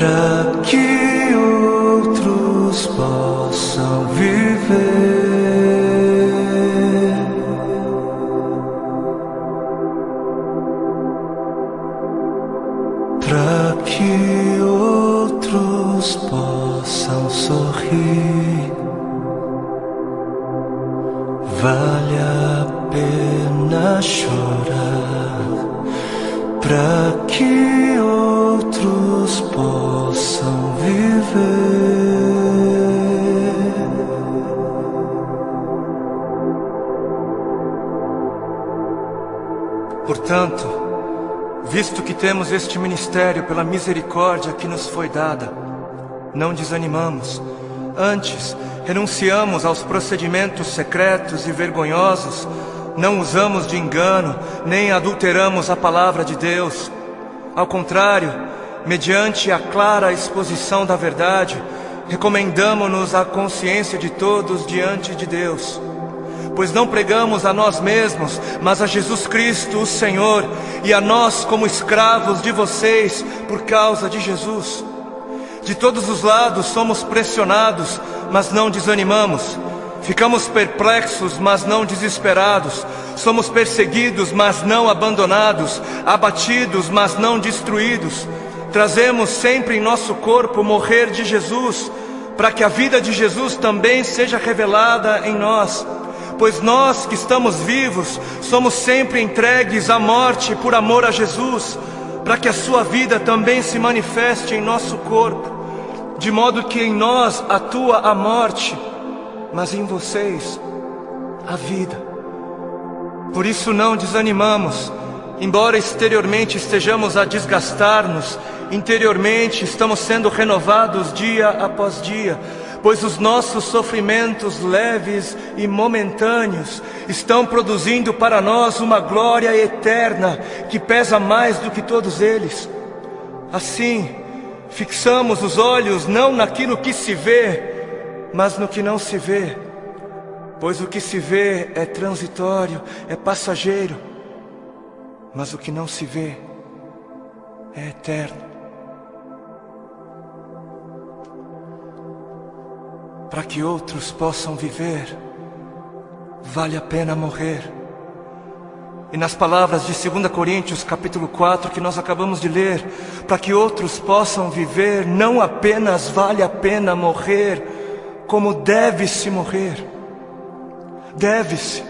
para que outros possam viver. Para que outros possam sorrir, vale a pena chorar. Para que outros possam viver. Portanto, visto que temos este ministério pela misericórdia que nos foi dada, não desanimamos. Antes, renunciamos aos procedimentos secretos e vergonhosos, não usamos de engano, nem adulteramos a palavra de Deus. Ao contrário, mediante a clara exposição da verdade, recomendamo-nos à consciência de todos diante de Deus. Pois não pregamos a nós mesmos, mas a Jesus Cristo, o Senhor, e a nós como escravos de vocês por causa de Jesus. De todos os lados somos pressionados, mas não desanimamos. Ficamos perplexos, mas não desesperados. Somos perseguidos, mas não abandonados. Abatidos, mas não destruídos. Trazemos sempre em nosso corpo o morrer de Jesus, para que a vida de Jesus também seja revelada em nós. Pois nós que estamos vivos, somos sempre entregues à morte por amor a Jesus, para que a sua vida também se manifeste em nosso corpo, de modo que em nós atua a morte, mas em vocês a vida. Por isso não desanimamos, embora exteriormente estejamos a desgastar-nos, interiormente estamos sendo renovados dia após dia, pois os nossos sofrimentos leves e momentâneos estão produzindo para nós uma glória eterna que pesa mais do que todos eles. Assim, fixamos os olhos não naquilo que se vê, mas no que não se vê, pois o que se vê é transitório, é passageiro, mas o que não se vê é eterno. Para que outros possam viver, vale a pena morrer. E nas palavras de 2 Coríntios capítulo 4 que nós acabamos de ler, para que outros possam viver, não apenas vale a pena morrer, como deve-se morrer. Deve-se.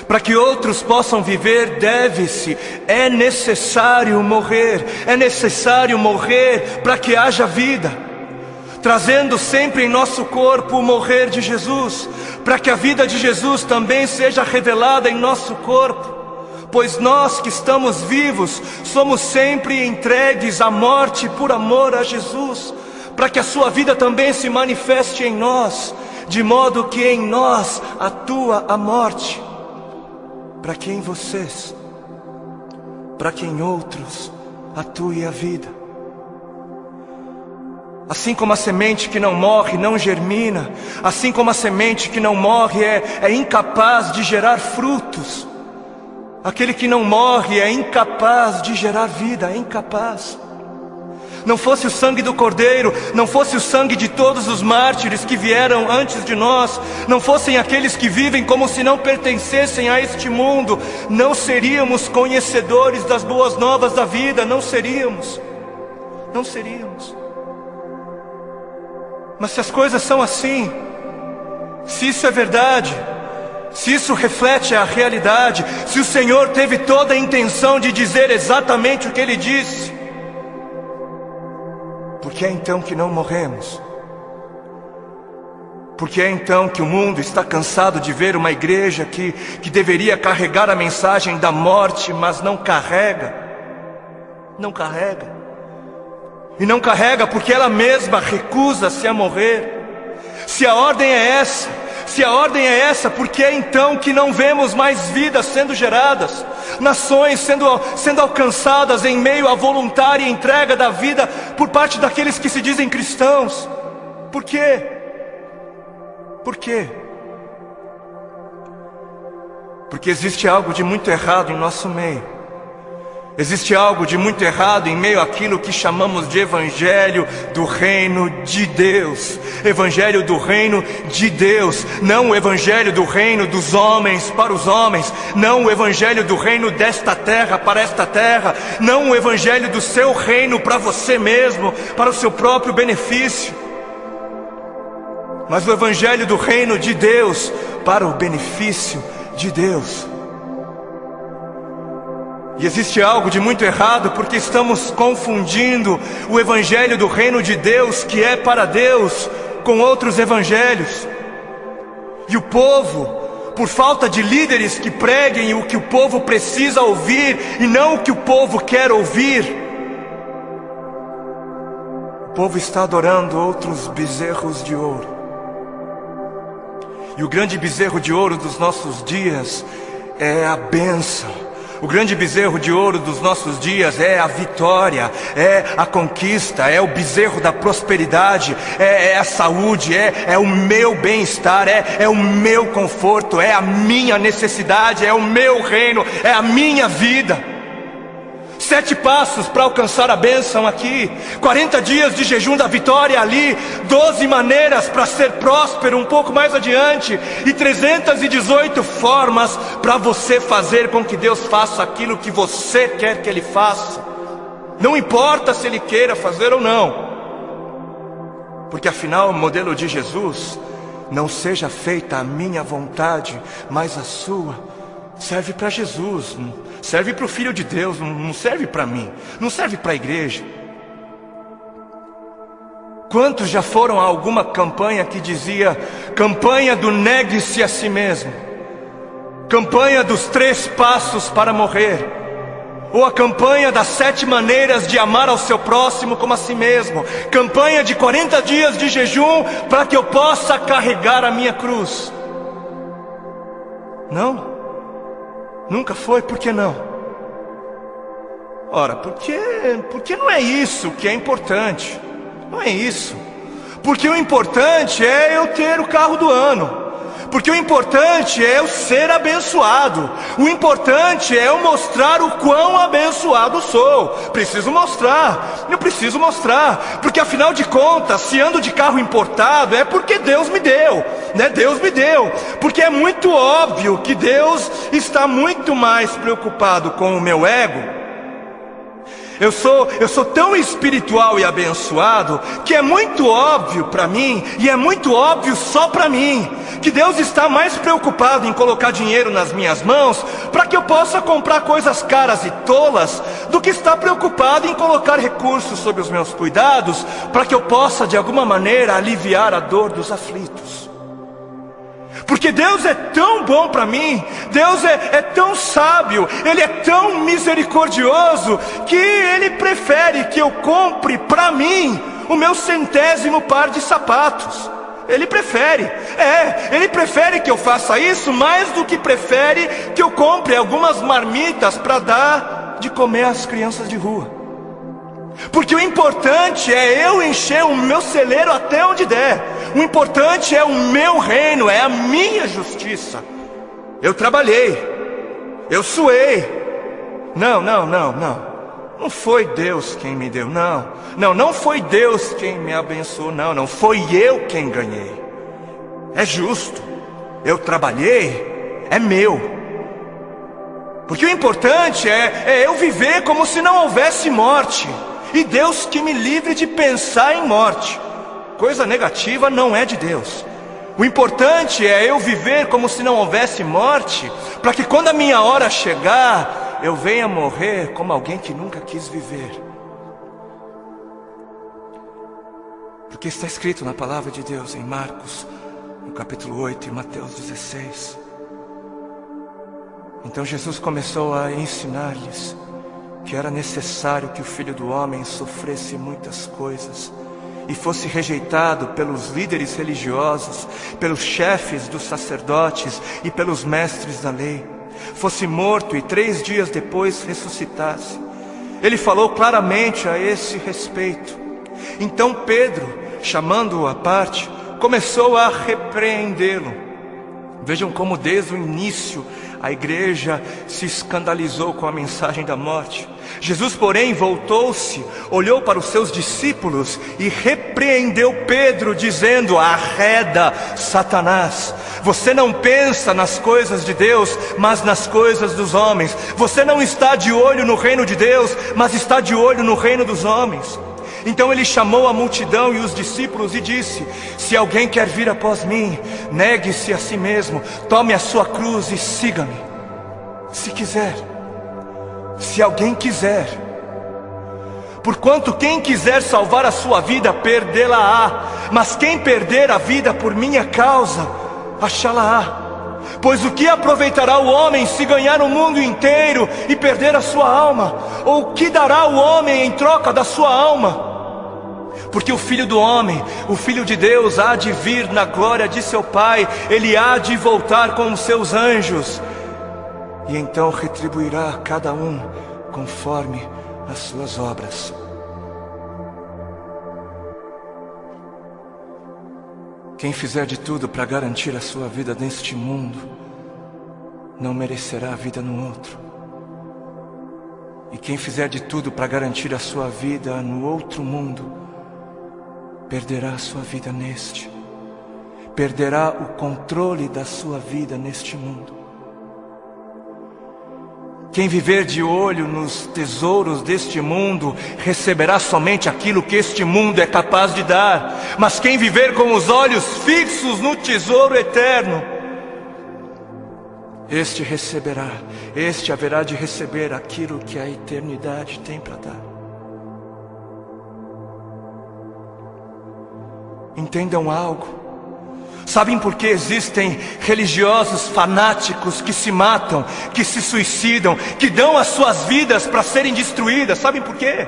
Para que outros possam viver, deve-se. É necessário morrer. É necessário morrer para que haja vida. Trazendo sempre em nosso corpo o morrer de Jesus, para que a vida de Jesus também seja revelada em nosso corpo. Pois nós que estamos vivos, somos sempre entregues à morte por amor a Jesus, para que a sua vida também se manifeste em nós, de modo que em nós atua a morte, para que em vocês, para que em outros atue a vida. Assim como a semente que não morre não germina, assim como a semente que não morre é incapaz de gerar frutos, aquele que não morre é incapaz de gerar vida, é incapaz. Não fosse o sangue do Cordeiro, não fosse o sangue de todos os mártires que vieram antes de nós, não fossem aqueles que vivem como se não pertencessem a este mundo, não seríamos conhecedores das boas novas da vida, não seríamos. Mas se as coisas são assim, se isso é verdade, se isso reflete a realidade, se o Senhor teve toda a intenção de dizer exatamente o que Ele disse, por que é então que não morremos? Por que é então que o mundo está cansado de ver uma igreja que deveria carregar a mensagem da morte, mas não carrega? Não carrega. E não carrega porque ela mesma recusa-se a morrer. Se a ordem é essa, por que é então que não vemos mais vidas sendo geradas? Nações sendo alcançadas em meio à voluntária entrega da vida por parte daqueles que se dizem cristãos? Por quê? Por quê? Porque existe algo de muito errado em nosso meio. Existe algo de muito errado em meio àquilo que chamamos de Evangelho do Reino de Deus. Evangelho do Reino de Deus, não o Evangelho do Reino dos homens para os homens, não o Evangelho do Reino desta terra para esta terra, não o Evangelho do seu reino para você mesmo, para o seu próprio benefício, mas o Evangelho do Reino de Deus para o benefício de Deus. E existe algo de muito errado porque estamos confundindo o Evangelho do Reino de Deus, que é para Deus, com outros evangelhos. E o povo, por falta de líderes que preguem o que o povo precisa ouvir e não o que o povo quer ouvir, o povo está adorando outros bezerros de ouro. E o grande bezerro de ouro dos nossos dias é a bênção. O grande bezerro de ouro dos nossos dias é a vitória, é a conquista, é o bezerro da prosperidade, é a saúde, é o meu bem-estar, é o meu conforto, é a minha necessidade, é o meu reino, é a minha vida. 7 passos para alcançar a bênção aqui, 40 dias de jejum da vitória ali, 12 maneiras para ser próspero um pouco mais adiante, e 318 formas para você fazer com que Deus faça aquilo que você quer que Ele faça. Não importa se Ele queira fazer ou não, porque afinal o modelo de Jesus, não seja feita a minha vontade, mas a sua, serve para Jesus, serve para o Filho de Deus, não serve para mim, não serve para a igreja. Quantos já foram a alguma campanha que dizia: campanha do negue-se a si mesmo, campanha dos 3 passos para morrer, ou a campanha das 7 maneiras de amar ao seu próximo como a si mesmo, campanha de 40 dias de jejum para que eu possa carregar a minha cruz? Não, nunca foi. Por que não? Ora, porque não é isso que é importante. Não é isso. Porque o importante é eu ter o carro do ano. Porque o importante é eu ser abençoado. O importante é eu mostrar o quão abençoado sou. Preciso mostrar. Eu preciso mostrar. Porque afinal de contas, se ando de carro importado, é porque Deus me deu, né? Deus me deu. Porque é muito óbvio que Deus está muito mais preocupado com o meu ego. Eu sou tão espiritual e abençoado que é muito óbvio para mim, e é muito óbvio só para mim, que Deus está mais preocupado em colocar dinheiro nas minhas mãos para que eu possa comprar coisas caras e tolas, do que está preocupado em colocar recursos sob os meus cuidados para que eu possa de alguma maneira aliviar a dor dos aflitos. Porque Deus é tão bom para mim, Deus é tão sábio, Ele é tão misericordioso, que Ele prefere que eu compre para mim o meu 100º par de sapatos. Ele prefere, Ele prefere que eu faça isso mais do que prefere que eu compre algumas marmitas para dar de comer às crianças de rua. Porque o importante é eu encher o meu celeiro até onde der. O importante é o meu reino, é a minha justiça. Eu trabalhei, eu suei. Não foi Deus quem me deu, não foi Deus quem me abençoou, não foi eu quem ganhei. É justo, eu trabalhei, é meu. Porque o importante é eu viver como se não houvesse morte. E Deus que me livre de pensar em morte. Coisa negativa não é de Deus. O importante é eu viver como se não houvesse morte, para que quando a minha hora chegar, eu venha morrer como alguém que nunca quis viver. Porque está escrito na palavra de Deus em Marcos, no capítulo 8 e Mateus 16. Então Jesus começou a ensinar-lhes que era necessário que o Filho do Homem sofresse muitas coisas e fosse rejeitado pelos líderes religiosos, pelos chefes dos sacerdotes e pelos mestres da lei, fosse morto e 3 dias depois ressuscitasse. Ele falou claramente a esse respeito. Então Pedro, chamando-o à parte, começou a repreendê-lo. Vejam como desde o início a igreja se escandalizou com a mensagem da morte. Jesus, porém, voltou-se, olhou para os seus discípulos e repreendeu Pedro, dizendo: arreda, Satanás, você não pensa nas coisas de Deus, mas nas coisas dos homens. Você não está de olho no reino de Deus, mas está de olho no reino dos homens. Então ele chamou a multidão e os discípulos e disse: se alguém quer vir após mim, negue-se a si mesmo, tome a sua cruz e siga-me. Se quiser, se alguém quiser. Porquanto quem quiser salvar a sua vida, perdê-la-á. Mas quem perder a vida por minha causa, achá-la-á. Pois o que aproveitará o homem se ganhar o mundo inteiro e perder a sua alma? Ou o que dará o homem em troca da sua alma? Porque o Filho do Homem, o Filho de Deus, há de vir na glória de seu Pai. Ele há de voltar com os seus anjos, e então retribuirá a cada um conforme as suas obras. Quem fizer de tudo para garantir a sua vida neste mundo, não merecerá a vida no outro. E quem fizer de tudo para garantir a sua vida no outro mundo, perderá a sua vida neste. Perderá o controle da sua vida neste mundo. Quem viver de olho nos tesouros deste mundo, receberá somente aquilo que este mundo é capaz de dar. Mas quem viver com os olhos fixos no tesouro eterno, este receberá, este haverá de receber aquilo que a eternidade tem para dar. Entendam algo. Sabem por que existem religiosos fanáticos que se matam, que se suicidam, que dão as suas vidas para serem destruídas? Sabem por quê?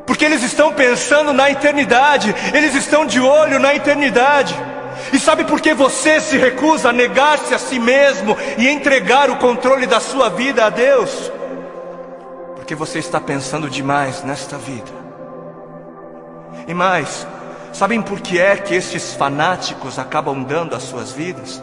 Porque eles estão pensando na eternidade, eles estão de olho na eternidade. E sabe por que você se recusa a negar-se a si mesmo e entregar o controle da sua vida a Deus? Porque você está pensando demais nesta vida. E mais, sabem por que é que estes fanáticos acabam dando as suas vidas?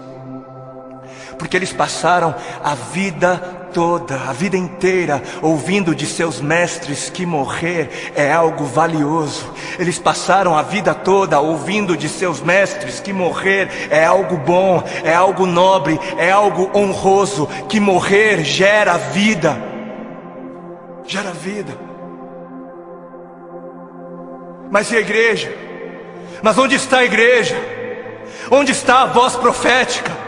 Porque eles passaram a vida toda, a vida inteira, ouvindo de seus mestres que morrer é algo valioso. Eles passaram a vida toda ouvindo de seus mestres que morrer é algo bom, é algo nobre, é algo honroso, que morrer gera vida. Gera vida. Mas e a igreja? Mas onde está a igreja? Onde está a voz profética?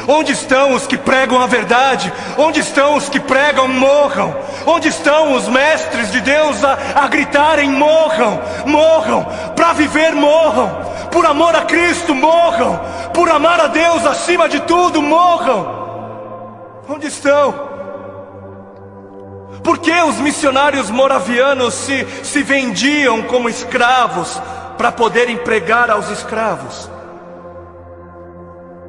Onde estão os que pregam a verdade? Onde estão os que pregam morram? Onde estão os mestres de Deus a gritarem morram? Morram, para viver morram, por amor a Cristo morram, por amar a Deus acima de tudo morram. Onde estão? Por que os missionários moravianos se vendiam como escravos para poderem pregar aos escravos?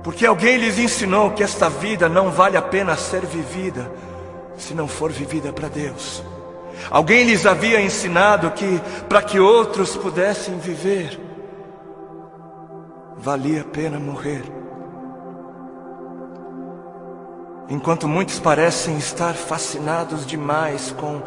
Porque alguém lhes ensinou que esta vida não vale a pena ser vivida se não for vivida para Deus. Alguém lhes havia ensinado que para que outros pudessem viver, valia a pena morrer. Enquanto muitos parecem estar fascinados demais com